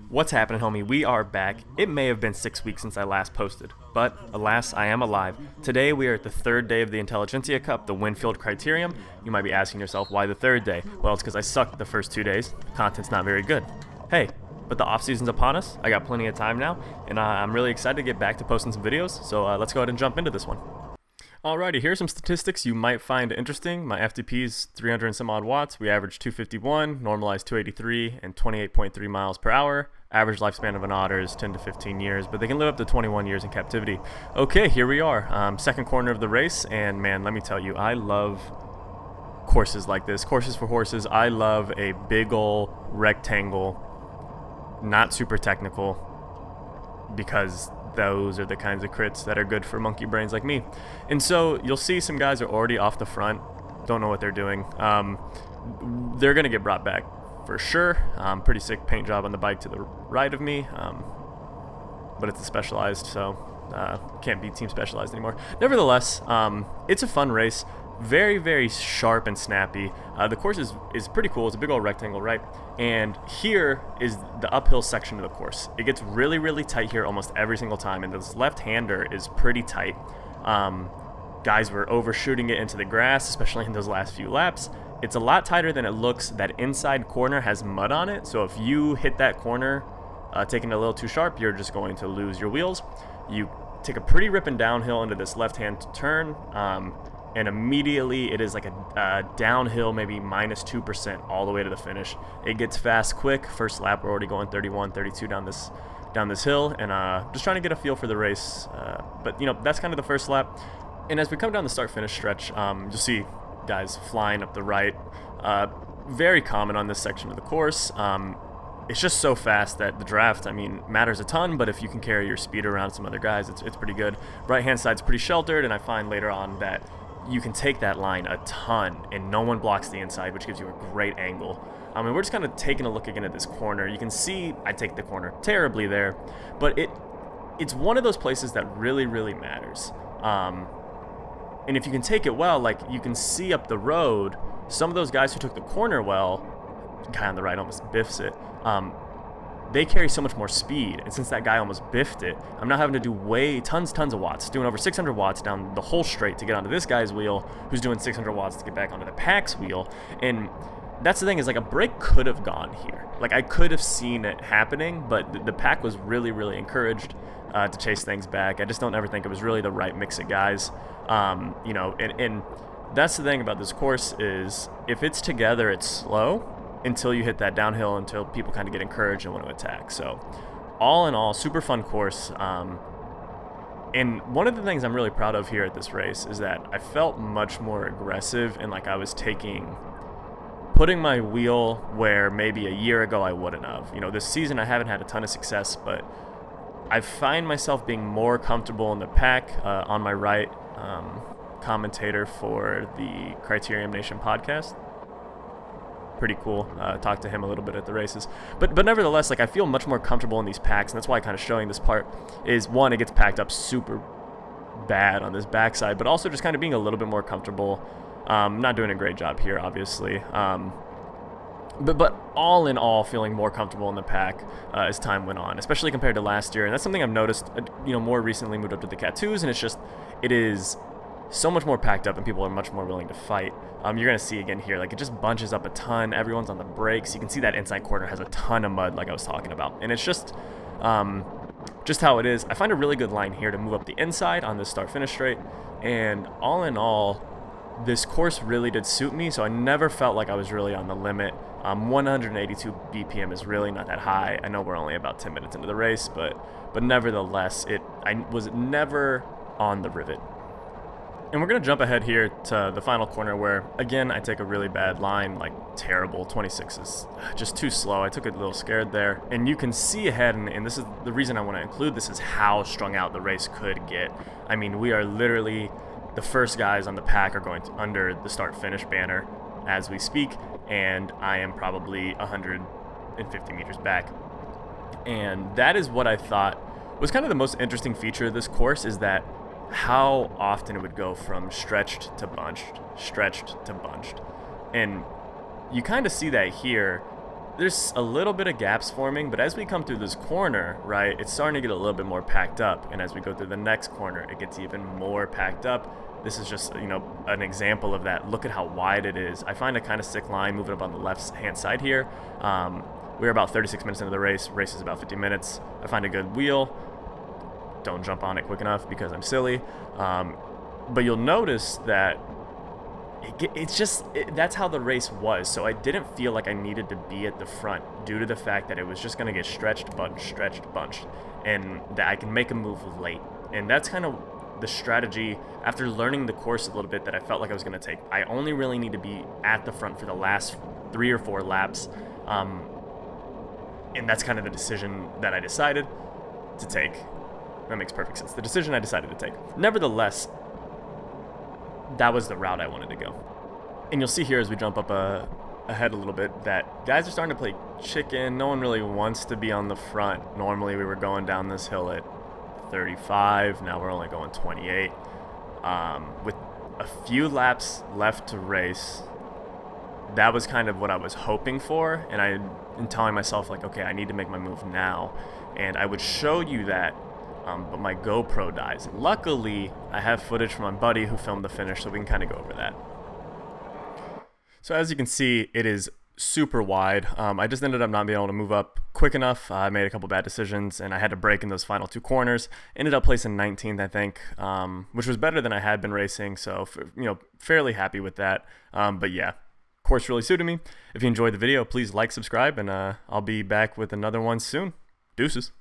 What's happening, homie? We are back. It may have been 6 weeks since I last posted, but alas, I am alive. Today, we are at the third day of the Intelligentsia Cup, the Winfield Criterium. You might be asking yourself, why the third day? Well, it's because I sucked the first 2 days. Content's not very good. Hey, but the off-season's upon us. I got plenty of time now, and I'm really excited to get back to posting some videos, so let's go ahead and jump into this one. Alrighty, here's some statistics you might find interesting. My FTP is 300 and some odd watts. We average 251, normalized 283, and 28.3 miles per hour. Average lifespan of an otter is 10 to 15 years, but they can live up to 21 years in captivity. Okay, here we are, second corner of the race, and man, let me tell you, I love courses like this. Courses for horses. I love a big ol' rectangle, not super technical, because those are the kinds of crits that are good for monkey brains like me. And so you'll see some guys are already off the front, don't know what they're doing. They're gonna get brought back for sure. Pretty sick paint job on the bike to the right of me, but it's a specialized, so can't be team specialized anymore. Nevertheless, it's a fun race. Very, very sharp and snappy. The course is pretty cool. It's a big old rectangle, right? And here is the uphill section of the course. It gets really, really tight here almost every single time, and this left-hander is pretty tight. Guys were overshooting it into the grass, especially in those last few laps. It's a lot tighter than it looks. That inside corner has mud on it, so if you hit that corner taking it a little too sharp, you're just going to lose your wheels. You take a pretty ripping downhill into this left-hand turn, and immediately it is like a downhill, maybe minus 2% all the way to the finish. It gets fast quick. First lap, we're already going 31, 32 down this hill, and just trying to get a feel for the race. But that's kind of the first lap. And as we come down the start-finish stretch, you'll see guys flying up the right. Very common on this section of the course. It's just so fast that the draft, matters a ton, but if you can carry your speed around some other guys, it's pretty good. Right-hand side's pretty sheltered, and I find later on that you can take that line a ton, and no one blocks the inside, which gives you a great angle. And we're just kind of taking a look again at this corner. You can see I take the corner terribly there, but it's one of those places that really, really matters. And if you can take it well, like you can see up the road, some of those guys who took the corner well, guy on the right almost biffs it, they carry so much more speed, and since that guy almost biffed it, I'm now having to do tons of watts, doing over 600 watts down the whole straight to get onto this guy's wheel, who's doing 600 watts to get back onto the pack's wheel. And that's the thing, is like a break could have gone here. Like I could have seen it happening, but the pack was really, really encouraged to chase things back. I just don't ever think it was really the right mix of guys. And that's the thing about this course, is if it's together, it's slow until you hit that downhill, until people kind of get encouraged and want to attack. So all in all, super fun course. And one of the things I'm really proud of here at this race is that I felt much more aggressive, and like I was putting my wheel where maybe a year ago I wouldn't have. This season I haven't had a ton of success, but I find myself being more comfortable in the pack. On my right, commentator for the Criterium Nation podcast. Pretty cool. Talked to him a little bit at the races, but nevertheless, like I feel much more comfortable in these packs, and that's why kind of showing this part is, one, it gets packed up super bad on this backside, but also just kind of being a little bit more comfortable. Not doing a great job here, obviously, but all in all, feeling more comfortable in the pack as time went on, especially compared to last year. And that's something I've noticed. More recently moved up to the Cat 2s, and it is so much more packed up, and people are much more willing to fight. You're going to see again here, like it just bunches up a ton. Everyone's on the brakes. You can see that inside corner has a ton of mud, like I was talking about. And it's just how it is. I find a really good line here to move up the inside on this start-finish straight. And all in all, this course really did suit me, so I never felt like I was really on the limit. 182 BPM is really not that high. I know we're only about 10 minutes into the race, but nevertheless, I was never on the rivet. And we're going to jump ahead here to the final corner where, again, I take a really bad line, like terrible. 26 is just too slow. I took a little scared there. And you can see ahead, and this is the reason I want to include this, is how strung out the race could get. We are literally, the first guys on the pack are going under the start-finish banner as we speak, and I am probably 150 meters back. And that is what I thought was kind of the most interesting feature of this course, is that how often it would go from stretched to bunched. And you kind of see that here there's a little bit of gaps forming, but as we come through this corner, right, it's starting to get a little bit more packed up. And as we go through the next corner, it gets even more packed up. This is just, an example of that. Look at how wide it is. I find a kind of sick line moving up on the left-hand side here. We're about 36 minutes into the race. Race is about 50 minutes. I find a good wheel. Don't jump on it quick enough because I'm silly. But you'll notice that that's how the race was. So I didn't feel like I needed to be at the front due to the fact that it was just going to get stretched, bunched, and that I can make a move late. And that's kind of the strategy after learning the course a little bit that I felt like I was going to take. I only really need to be at the front for the last 3 or 4 laps. And that's kind of the decision that I decided to take. That makes perfect sense. The decision I decided to take. Nevertheless, that was the route I wanted to go. And you'll see here as we jump up ahead a little bit that guys are starting to play chicken. No one really wants to be on the front. Normally we were going down this hill at 35. Now we're only going 28. With a few laps left to race, that was kind of what I was hoping for. And I'm telling myself, like, okay, I need to make my move now. And I would show you that, but my GoPro dies. Luckily, I have footage from my buddy who filmed the finish, so we can kind of go over that. So as you can see, it is super wide. I just ended up not being able to move up quick enough. I made a couple bad decisions, and I had to brake in those final 2 corners. Ended up placing 19th, I think, which was better than I had been racing, so fairly happy with that. But yeah, course really suited me. If you enjoyed the video, please like, subscribe, and I'll be back with another one soon. Deuces.